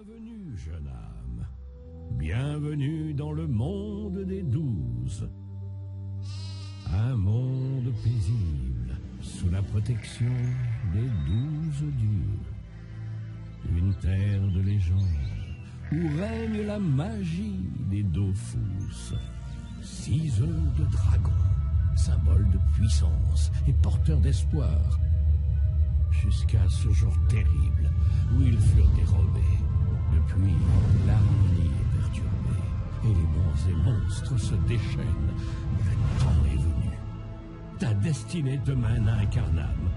Bienvenue, jeune âme. Bienvenue dans le monde des 12. Un monde paisible, sous la protection des 12 dieux. Une terre de légende, où règne la magie des Dofus. 6 œufs de dragon, symbole de puissance et porteur d'espoir. Jusqu'à ce jour terrible, où ils furent dérobés. Depuis, l'harmonie est perturbée, et les monts et monstres se déchaînent. Le temps est venu. Ta destinée te mène à Incarnam.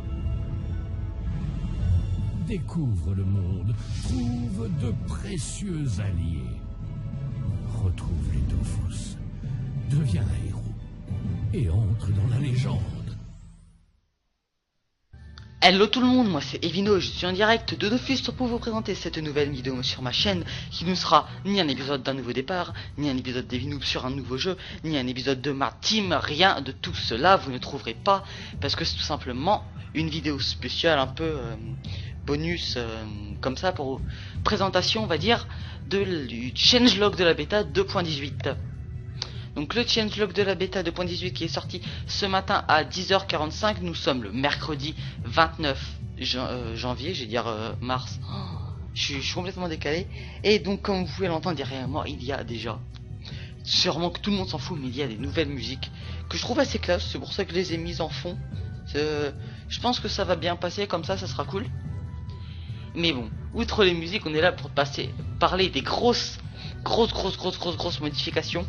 Découvre le monde, trouve de précieux alliés. Retrouve les Dofus, deviens un héros, et entre dans la légende. Hello tout le monde, moi c'est Evino, je suis en direct de Dofus pour vous présenter cette nouvelle vidéo sur ma chaîne qui ne sera ni un épisode d'un nouveau départ, ni un épisode d'Evinoob sur un nouveau jeu, ni un épisode de ma team, rien de tout cela vous ne trouverez pas parce que c'est tout simplement une vidéo spéciale un peu bonus comme ça pour présentation on va dire du changelog de la bêta 2.18. Donc le changelog de la bêta 2.18 qui est sorti ce matin à 10h45, nous sommes le mercredi 29 janvier, je vais dire mars, je suis complètement décalé. Et donc comme vous pouvez l'entendre derrière moi, il y a déjà, sûrement que tout le monde s'en fout, mais il y a des nouvelles musiques que je trouve assez classe, c'est pour ça que je les ai mises en fond. Je pense que ça va bien passer, comme ça sera cool. Mais bon, outre les musiques, on est là pour parler des grosses modifications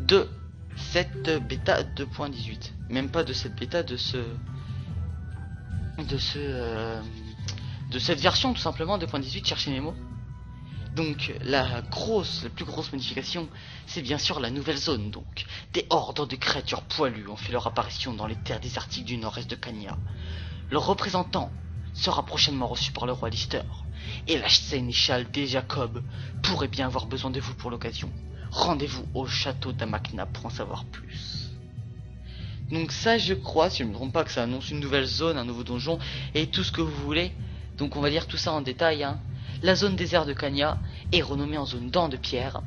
de cette bêta 2.18, même pas de cette bêta, de cette version tout simplement 2.18, cherchez mes mots. Donc la plus grosse modification, c'est bien sûr la nouvelle zone. Donc des hordes de créatures poilues ont fait leur apparition dans les terres désertiques du nord-est de Cania. Leur représentant sera prochainement reçu par le roi Lister, et la sénéchale des Jacob pourrait bien avoir besoin de vous pour l'occasion. Rendez-vous au château d'Amakna pour en savoir plus. Donc ça je crois, si je ne me trompe pas, que ça annonce une nouvelle zone, un nouveau donjon et tout ce que vous voulez. Donc on va lire tout ça en détail. La zone désert de Cania est renommée en zone dents de pierre.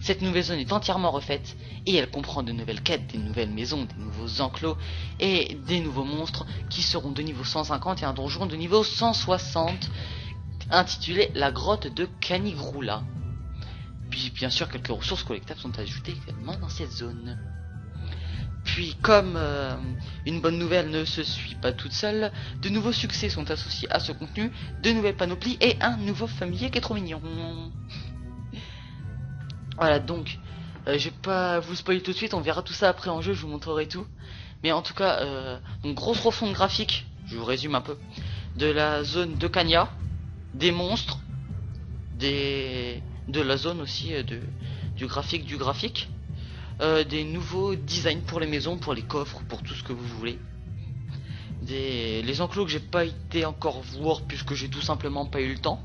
Cette nouvelle zone est entièrement refaite et elle comprend de nouvelles quêtes, des nouvelles maisons, des nouveaux enclos et des nouveaux monstres qui seront de niveau 150 et un donjon de niveau 160 intitulé la grotte de Canigroula. Puis bien sûr quelques ressources collectables sont ajoutées également dans cette zone. Puis comme une bonne nouvelle ne se suit pas toute seule, de nouveaux succès sont associés à ce contenu, de nouvelles panoplies et un nouveau familier qui est trop mignon. Voilà, donc je vais pas vous spoiler tout de suite, on verra tout ça après en jeu, je vous montrerai tout. Mais en tout cas, donc grosse refonte graphique, je vous résume un peu, de la zone de Cania, des monstres, de la zone aussi, du graphique, des nouveaux designs pour les maisons, pour les coffres, pour tout ce que vous voulez. Les enclos que j'ai pas été encore voir puisque j'ai tout simplement pas eu le temps.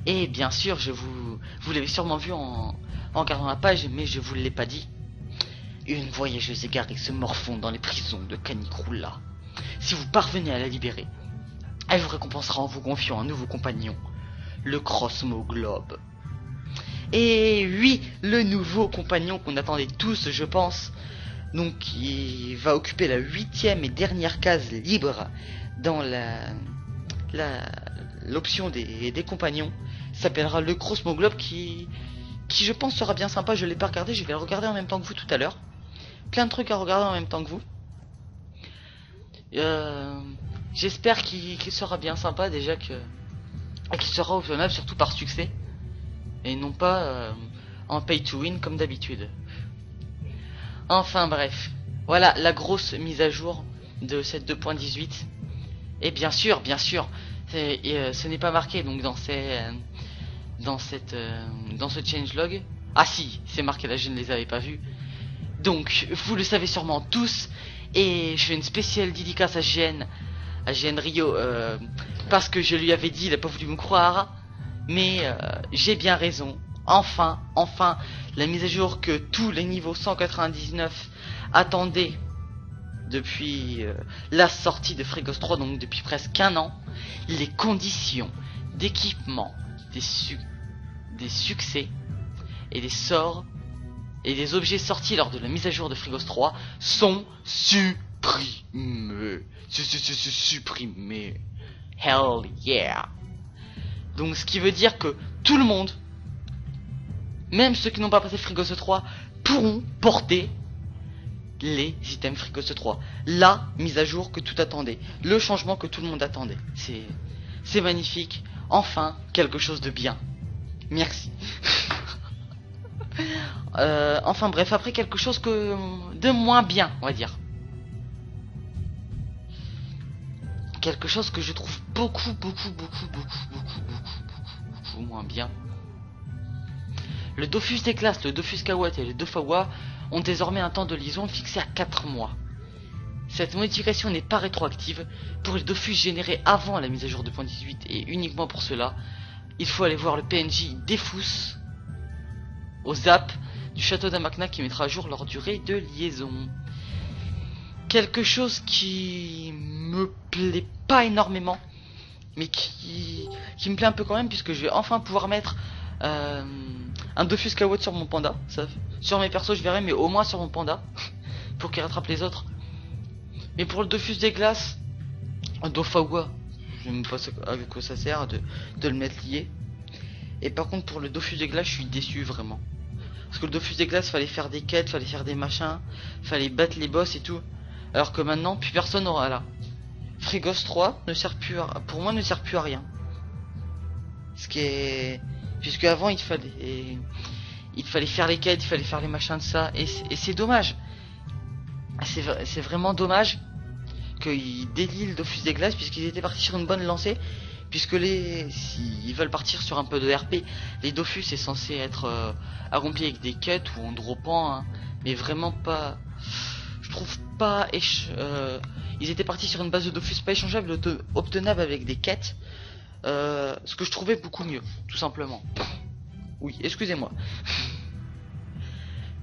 Et bien sûr, vous l'avez sûrement vu en regardant la page, mais je vous l'ai pas dit. Une voyageuse égarée se morfond dans les prisons de Canigroula. Si vous parvenez à la libérer, elle vous récompensera en vous confiant un nouveau compagnon, le Crossmo Globe. Et oui, le nouveau compagnon qu'on attendait tous, je pense, donc qui va occuper la 8e et dernière case libre dans l'option des compagnons, s'appellera le Crossmo Globe qui je pense sera bien sympa. Je l'ai pas regardé, je vais le regarder en même temps que vous tout à l'heure. Plein de trucs à regarder en même temps que vous. J'espère qu'il sera bien sympa déjà, qu'il sera optionnel surtout par succès et non pas en pay to win comme d'habitude. Enfin bref, voilà la grosse mise à jour de cette 2.18. Et bien sûr, ce n'est pas marqué donc dans ce changelog. Ah si, c'est marqué là, je ne les avais pas vus. Donc vous le savez sûrement tous, et je fais une spéciale dédicace à GN Rio, parce que je lui avais dit, il a pas voulu me croire, mais j'ai bien raison. Enfin, la mise à jour que tous les niveaux 199 attendaient depuis la sortie de Frigos 3, donc depuis presque un an. Les conditions d'équipements, des succès et des sorts et des objets sortis lors de la mise à jour de Frigos 3 sont supprimés. Supprimés. Hell yeah. Donc ce qui veut dire que tout le monde, même ceux qui n'ont pas passé Frigos 3, pourront porter les items Frigos 3. La mise à jour que tout attendait. Le changement que tout le monde attendait. C'est magnifique. Enfin, quelque chose de bien. Merci. Enfin bref, après quelque chose de moins bien, on va dire. Quelque chose que je trouve beaucoup moins bien. Le Dofus des classes, le Dofus Kawat et le Dofawa ont désormais un temps de liaison fixé à 4 mois. Cette modification n'est pas rétroactive. Pour les Dofus générés avant la mise à jour de 2.18 et uniquement pour cela, il faut aller voir le PNJ Defus au Zap du château d'Amakna qui mettra à jour leur durée de liaison. Quelque chose qui me plaît pas énormément, mais qui me plaît un peu quand même, puisque je vais enfin pouvoir mettre un Dofus Kawat sur mon panda. Ça, sur mes persos je verrai, mais au moins sur mon panda pour qu'il rattrape les autres. Mais pour le Dofus des glaces, un Dofawa, je ne sais pas à quoi ça sert de le mettre lié. Et par contre pour le Dofus des glaces je suis déçu vraiment, parce que le Dofus des glaces fallait faire des quêtes, fallait faire des machins, fallait battre les boss et tout, alors que maintenant plus personne n'aura là. Frigos 3 ne sert plus à, pour moi ne sert plus à rien. Ce qui est, puisque avant il fallait faire les quêtes, il fallait faire les machins de ça, et c'est dommage. C'est vraiment dommage qu'ils délient le Dofus des glaces, puisqu'ils étaient partis sur une bonne lancée. Puisque s'ils veulent partir sur un peu de RP, les Dofus est censé être accompli avec des quêtes ou en dropant, hein, mais vraiment pas. Je trouve pas. Ils étaient partis sur une base de Dofus pas échangeable, obtenable avec des quêtes, ce que je trouvais beaucoup mieux, tout simplement. Oui, excusez-moi.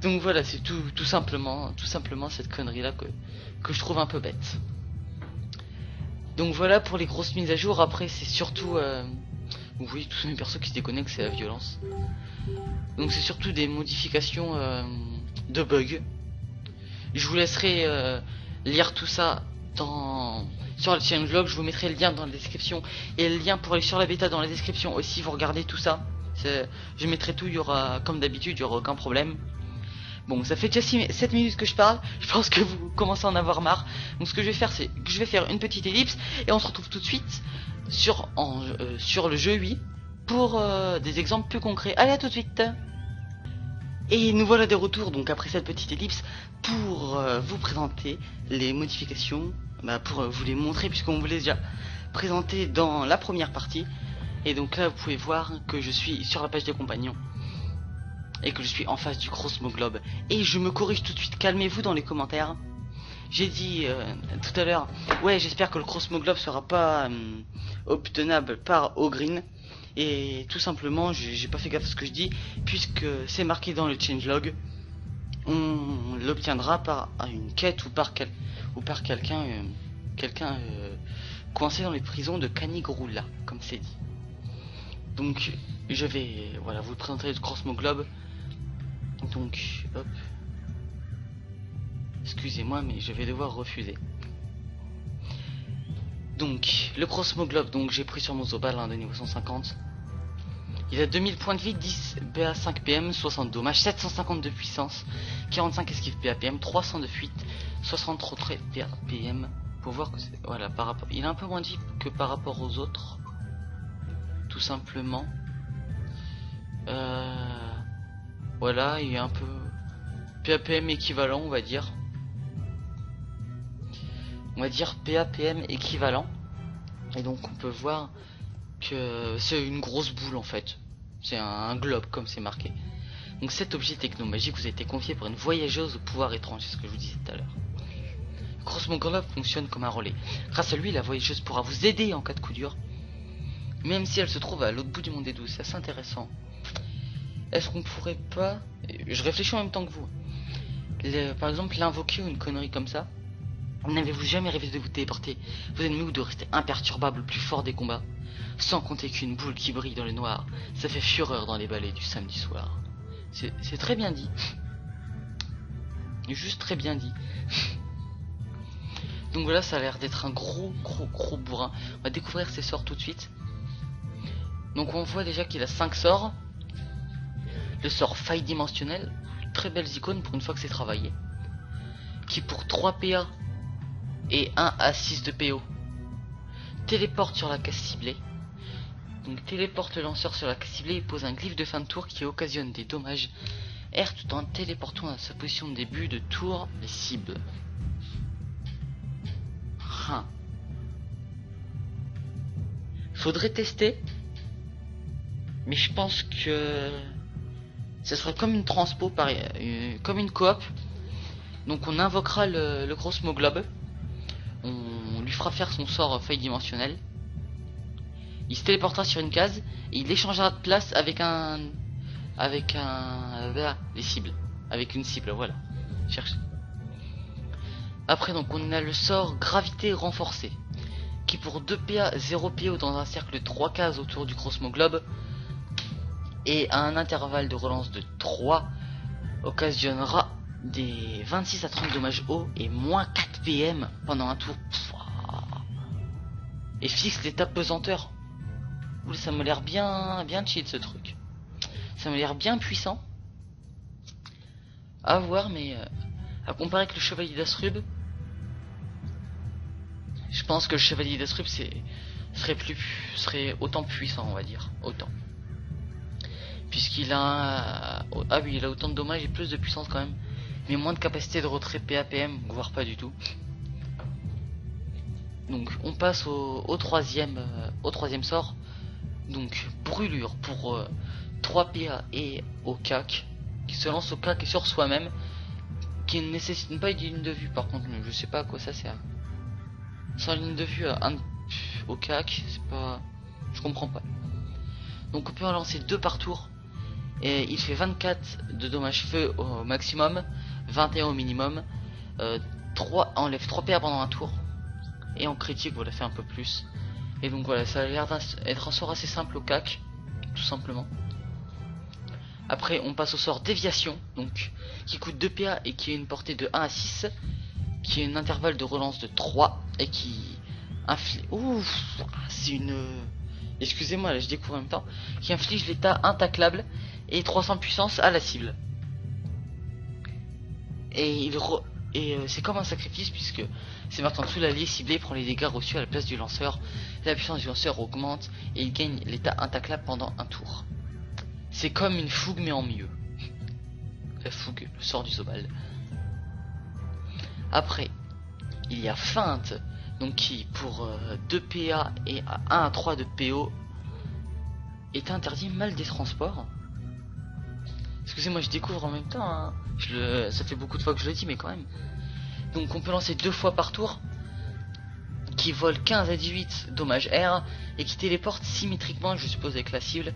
Donc voilà, c'est tout simplement cette connerie là que je trouve un peu bête. Donc voilà pour les grosses mises à jour. Après c'est surtout vous voyez tous mes persos qui se déconnectent, c'est la violence. Donc c'est surtout des modifications de bugs. Je vous laisserai lire tout ça sur le changelog. Je vous mettrai le lien dans la description et le lien pour aller sur la bêta dans la description aussi. Vous regardez tout ça, je mettrai tout, il y aura comme d'habitude, il y aura aucun problème. Bon, ça fait déjà 7 minutes que je parle, je pense que vous commencez à en avoir marre. Donc ce que je vais faire, c'est que je vais faire une petite ellipse et on se retrouve tout de suite sur le jeu 8 pour des exemples plus concrets. Allez, à tout de suite. Et nous voilà de retour, donc après cette petite ellipse, pour vous présenter les modifications, pour vous les montrer, puisqu'on vous les a déjà présenté dans la première partie. Et donc là, vous pouvez voir que je suis sur la page des compagnons et que je suis en face du Cosmoglobe. Et je me corrige tout de suite, calmez-vous dans les commentaires. J'ai dit tout à l'heure, ouais, j'espère que le Cosmoglobe sera pas obtenable par Ogryn. Et tout simplement, j'ai pas fait gaffe à ce que je dis, puisque c'est marqué dans le changelog. On l'obtiendra par une quête ou par quelqu'un coincé dans les prisons de Kanigrula, comme c'est dit. Donc je vais vous présenter le Cosmoglobe. Donc hop, excusez-moi mais je vais devoir refuser. Donc le Cosmoglobe, donc j'ai pris sur mon Zobal de niveau 150. Il a 2000 points de vie, 10 BA 5 PM, 60 dommages, 750 de puissance, 45 esquive PA PM, 300 de fuite, 60 retrait PA PM. Pour voir que c'est, voilà, par rapport, il a un peu moins de vie que par rapport aux autres, tout simplement. Voilà, il y a un peu PAPM équivalent, on va dire. On va dire PAPM équivalent. Et donc on peut voir que c'est une grosse boule en fait. C'est un globe comme c'est marqué. Donc cet objet technomagique vous a été confié par une voyageuse au pouvoir étrange, c'est ce que je vous disais tout à l'heure. Le Cosmoglobe fonctionne comme un relais. Grâce à lui, la voyageuse pourra vous aider en cas de coup dur, même si elle se trouve à l'autre bout du monde des 12. C'est assez intéressant. Est-ce qu'on pourrait pas... Je réfléchis en même temps que vous. Par exemple, l'invoquer ou une connerie comme ça. N'avez-vous jamais rêvé de vous téléporter vos ennemis ou de rester imperturbable le plus fort des combats? Sans compter qu'une boule qui brille dans le noir, ça fait fureur dans les ballets du samedi soir. C'est très bien dit. Juste très bien dit. Donc voilà, ça a l'air d'être un gros bourrin. On va découvrir ses sorts tout de suite. Donc on voit déjà qu'il a 5 sorts. Le sort faille dimensionnelle, très belles icônes pour une fois que c'est travaillé. Qui pour 3 PA et 1 à 6 de PO téléporte sur la case ciblée. Donc téléporte le lanceur sur la case ciblée et pose un glyphe de fin de tour qui occasionne des dommages R tout en téléportant à sa position de début de tour les cibles. Faudrait tester, mais je pense que ce sera comme une transpo, comme une coop. Donc on invoquera le gros Smoglob, on lui fera faire son sort faille dimensionnelle. Il se téléportera sur une case et il échangera de place avec les cibles, avec une cible, voilà. Cherche. Après donc on a le sort gravité renforcée qui pour 2 PA 0 PO dans un cercle de 3 cases autour du gros Smoglob et à un intervalle de relance de 3 occasionnera des 26 à 30 dommages hauts et moins 4 PM pendant un tour. Et fixe l'état pesanteur. Ouh, ça m'a l'air bien cheat ce truc. Ça m'a l'air bien puissant. À voir, mais à comparer avec le chevalier d'Astrub, je pense que le chevalier d'Astrub serait autant puissant, on va dire, autant. Puisqu'il a il a autant de dommages et plus de puissance quand même, mais moins de capacité de retrait PAPM, voire pas du tout. Donc on passe au troisième sort. Donc brûlure pour 3 PA et au CAC, qui se lance au CAC et sur soi-même, qui ne nécessite pas une ligne de vue. Par contre je sais pas à quoi ça sert. Sans ligne de vue au CAC, c'est pas, je comprends pas. Donc on peut en lancer 2 par tour et il fait 24 de dommages feu au maximum, 21 au minimum, 3 enlève 3 PA pendant un tour et en critique voilà, fait un peu plus. Et donc voilà, ça a l'air d'être un sort assez simple au CAC, tout simplement. Après on passe au sort déviation, donc qui coûte 2 PA et qui a une portée de 1 à 6, qui a un intervalle de relance de 3 et qui inflige... Ouf, c'est une... Excusez-moi, là je découvre en même temps. Qui inflige l'état intaclable et 300 puissance à la cible. Et c'est comme un sacrifice puisque c'est maintenant tout l'allié ciblé prend les dégâts reçus à la place du lanceur. La puissance du lanceur augmente et il gagne l'état intaclable pendant un tour. C'est comme une fougue mais en mieux. La fougue, le sort du Zobal. Après, il y a feinte, donc qui pour 2 PA et 1 à 3 de PO est interdit mal des transports. Excusez-moi, je découvre en même temps, hein. Ça fait beaucoup de fois que je le dis, mais quand même. Donc on peut lancer 2 fois par tour, qui vole 15 à 18 dommages R, et qui téléporte symétriquement, je suppose avec la cible.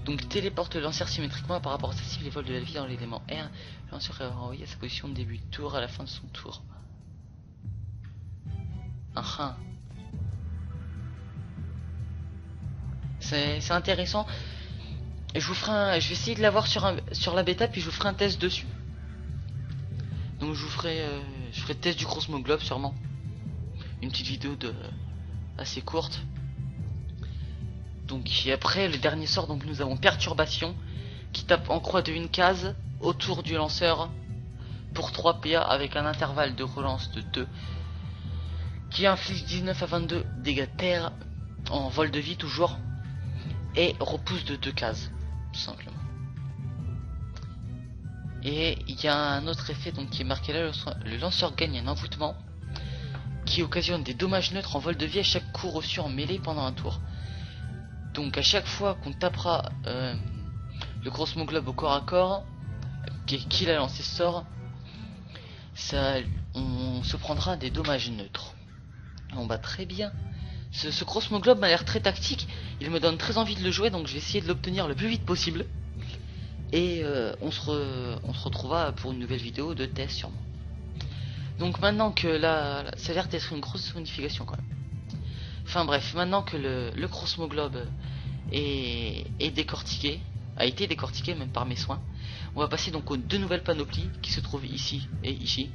Donc téléporte le lanceur symétriquement par rapport à sa cible et vole de la vie dans l'élément R. Le lanceur est renvoyé à sa position de début de tour à la fin de son tour. C'est intéressant. Je vais essayer de l'avoir sur la bêta, puis je vous ferai un test dessus. Donc je ferai le test du gros Smoglob sûrement. Une petite vidéo assez courte. Donc et après le dernier sort, donc nous avons perturbation qui tape en croix de une case autour du lanceur pour 3 PA avec un intervalle de relance de 2, qui inflige 19 à 22 dégâts de terre en vol de vie toujours et repousse de 2 cases tout simplement. Et il y a un autre effet donc qui est marqué là, le lanceur gagne un envoûtement qui occasionne des dommages neutres en vol de vie à chaque coup reçu en mêlée pendant un tour. Donc à chaque fois qu'on tapera le gros Smoglob au corps à corps, qu'il a lancé ce sort, on se prendra des dommages neutres. On va très bien. Ce gros Smoglob m'a l'air très tactique, il me donne très envie de le jouer, donc je vais essayer de l'obtenir le plus vite possible. Et on se retrouvera pour une nouvelle vidéo de test sûrement. Donc maintenant que là, ça a l'air d'être une grosse modification quand même. Enfin bref, maintenant que le Cosmoglobe est décortiqué, a été décortiqué même par mes soins, on va passer donc aux deux nouvelles panoplies qui se trouvent ici et ici.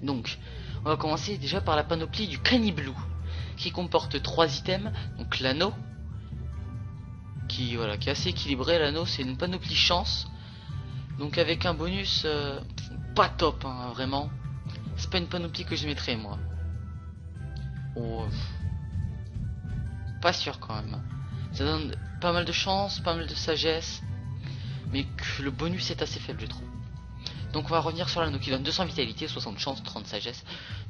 Donc, on va commencer déjà par la panoplie du Caniblou, qui comporte 3 items. Donc l'anneau, qui est assez équilibré. L'anneau, c'est une panoplie chance, donc avec un bonus pas top, hein, vraiment. C'est pas une panoplie que je mettrais moi. Oh, pas sûr quand même. Ça donne pas mal de chance, pas mal de sagesse, mais que le bonus est assez faible, je trouve. Donc on va revenir sur l'anneau qui donne 200 vitalité, 60 chance, 30 sagesse,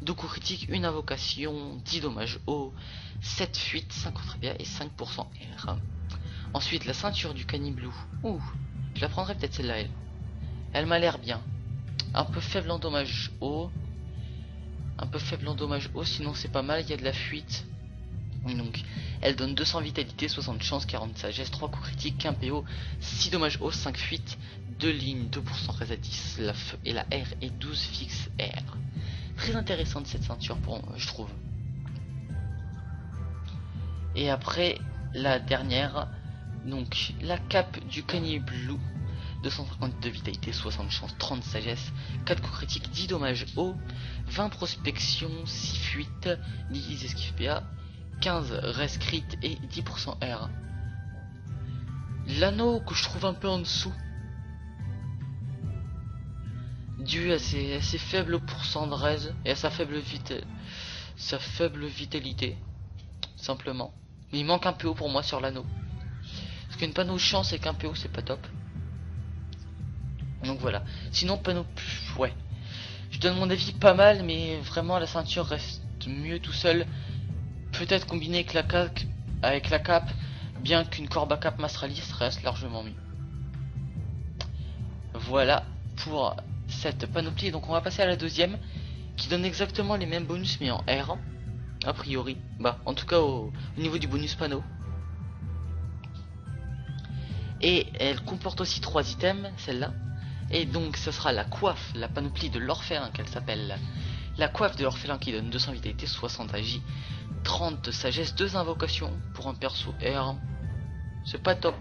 2 coups critiques, 1 invocation, 10 dommages haut, 7 fuites, 5 contre PA et 5% R. Ensuite la ceinture du Caniblou. Ouh, je la prendrai peut-être celle-là, elle m'a l'air bien. Un peu faible en dommage haut. Un peu faible en dommage haut, sinon c'est pas mal, il y a de la fuite. Donc elle donne 200 vitalité, 60 chance, 40 sagesse, 3 coups critiques, 1 PO, 6 dommages haut, 5 fuites, 2 lignes, 2% res à 10, la F et la R et 12 fixe R. Très intéressante cette ceinture pour moi, je trouve. Et après la dernière, donc la cape du Caniblou, 252 vitalité, 60 chance, 30 sagesse, 4 coups critiques, 10 dommages haut, 20 prospection, 6 fuites, 10 esquive PA, 15 res crit et 10% R. L'anneau que je trouve un peu en dessous, dû à ses faibles pourcents de res et à sa faible vitalité, simplement. Mais il manque un PO pour moi sur l'anneau. Parce qu'une panneau chance et qu'un PO c'est pas top. Donc voilà. Sinon panneau, ouais. Je donne mon avis pas mal, mais vraiment la ceinture reste mieux tout seul. Peut-être combiné avec la cape, bien qu'une Corba Cap Mastralis reste largement mieux. Voilà pour cette panoplie. Donc on va passer à la deuxième, qui donne exactement les mêmes bonus mais en R, a priori. Bah en tout cas au niveau du bonus panneau. Et elle comporte aussi 3 items, celle-là. Et donc ce sera la coiffe, la panoplie de l'orphelin qu'elle s'appelle. La coiffe de l'orphelin qui donne 200 vitalité, 60 agi, 30 sagesse, 2 invocations pour un perso R. C'est pas top,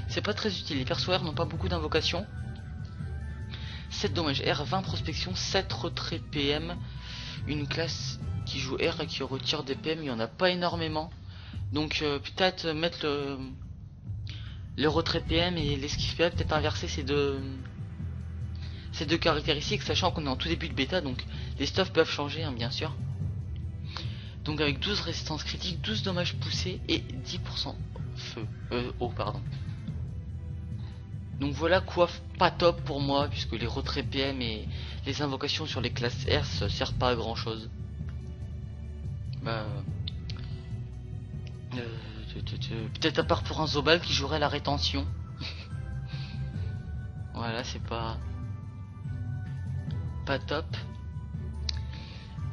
c'est pas très utile. Les persos R n'ont pas beaucoup d'invocations. 7 dommages R, 20 prospection, 7 retrait PM. Une classe qui joue R et qui retire des PM, il n'y en a pas énormément. Donc peut-être mettre le retrait PM et l'esquive PA, peut-être inverser ces deux caractéristiques, sachant qu'on est en tout début de bêta, donc les stuffs peuvent changer, hein, bien sûr. Donc avec 12 résistances critiques, 12 dommages poussés et 10% feu, eau, pardon. Donc voilà quoi, pas top pour moi, puisque les retraits PM et les invocations sur les classes R ça sert pas à grand chose. Bah, peut-être à part pour un Zobal qui jouerait la rétention. Voilà, c'est pas top.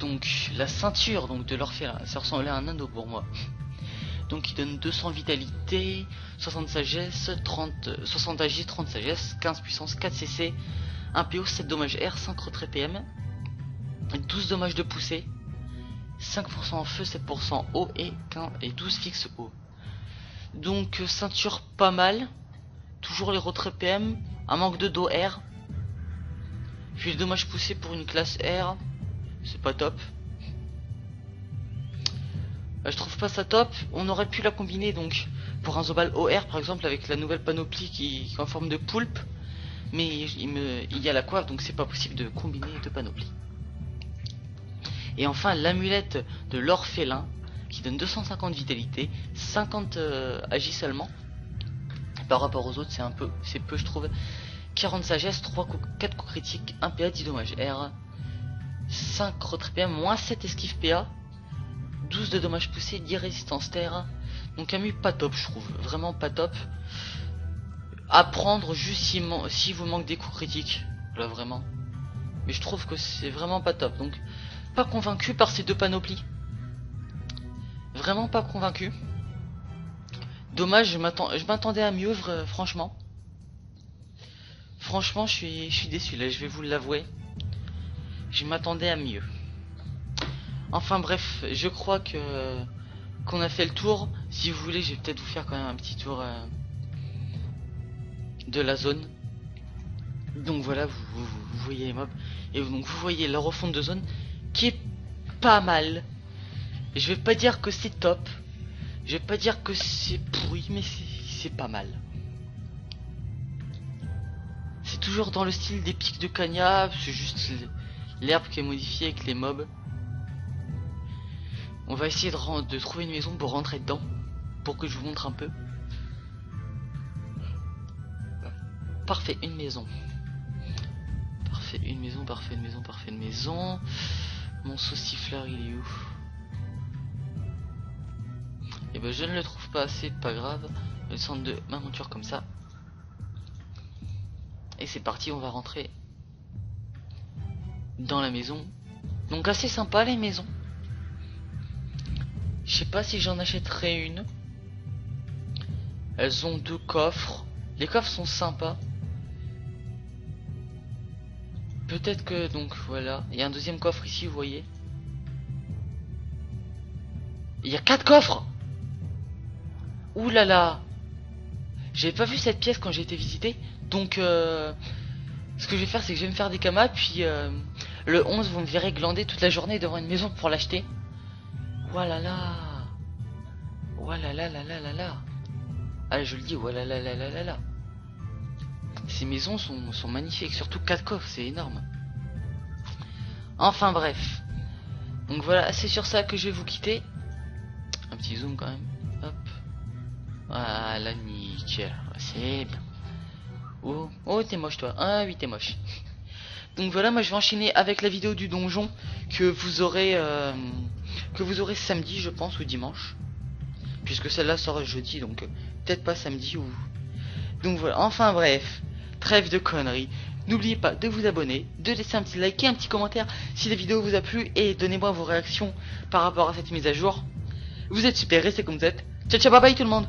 Donc la ceinture donc de l'orphelin, ça ressemblait à un anneau pour moi. Donc il donne 200 vitalité, 60 sagesse, 60 agi, 30 sagesse, 15 puissance, 4 CC, 1 PO, 7 dommages R, 5 retrait PM, 12 dommages de poussée, 5% en feu, 7% eau et 12 fixe eau. Donc ceinture pas mal, toujours les retraits PM, un manque de dos R, puis le dommage poussé pour une classe R, c'est pas top. Je trouve pas ça top. On aurait pu la combiner donc pour un Zobal OR par exemple avec la nouvelle panoplie qui est en forme de poulpe, mais il y a la coiffe donc c'est pas possible de combiner deux panoplies. Et enfin l'amulette de l'orphelin qui donne 250 vitalité, 50 agis seulement. Par rapport aux autres c'est peu je trouve. 40 sagesse, 4 coups critiques, 1 PA, 10 dommages R, 5 retrait PA, moins 7 esquive PA, 12 de dommages poussés, 10 résistance terre. Donc un mu pas top je trouve, vraiment pas top. À prendre juste si vous manque des coups critiques, là vraiment. Mais je trouve que c'est vraiment pas top, donc pas convaincu par ces deux panoplies. Vraiment pas convaincu. Dommage, je m'attendais à mieux, franchement. Franchement, je suis déçu, là, je vais vous l'avouer. Je m'attendais à mieux. Enfin bref, je crois que qu'on a fait le tour. Si vous voulez, je vais peut-être vous faire quand même un petit tour de la zone. Donc voilà, vous voyez les mobs. Et donc vous voyez la refonte de zone qui est pas mal. Et je vais pas dire que c'est top. Je vais pas dire que c'est pourri, mais c'est pas mal. C'est toujours dans le style des pics de Cagna. C'est juste l'herbe qui est modifiée avec les mobs. On va essayer de trouver une maison pour rentrer dedans. Pour que je vous montre un peu. Parfait, une maison. Parfait, une maison, parfait, une maison, parfait, une maison. Mon saucifleur, il est où? Et ben je ne le trouve pas assez, pas grave. Je vais descendre de ma monture comme ça. Et c'est parti, on va rentrer dans la maison. Donc assez sympa les maisons. Je sais pas si j'en achèterai une. Elles ont 2 coffres. Les coffres sont sympas. Peut-être que donc voilà. Il y a un deuxième coffre ici, vous voyez. Il y a 4 coffres. Ouh là là. J'avais pas vu cette pièce quand j'ai été visiter. Donc ce que je vais faire, c'est que je vais me faire des kamas. Puis le 11 vous me verrez glander toute la journée devant une maison pour l'acheter. Voilà là. Voilà là là là là là. Ah je le dis, voilà là là là là là. Ces maisons sont magnifiques. Surtout 4 coffres, c'est énorme. Enfin bref. Donc voilà, c'est sur ça que je vais vous quitter. Un petit zoom quand même. Hop. Voilà, nickel. C'est bien. Oh, t'es moche toi. Ah oui, t'es moche. Donc voilà, moi je vais enchaîner avec la vidéo du donjon que vous aurez samedi, je pense, ou dimanche. Puisque celle-là sort jeudi, donc peut-être pas samedi ou... Donc voilà, enfin bref. Trêve de conneries. N'oubliez pas de vous abonner, de laisser un petit like et un petit commentaire si la vidéo vous a plu. Et donnez-moi vos réactions par rapport à cette mise à jour. Vous êtes super, restez comme vous êtes. Ciao ciao, bye bye tout le monde.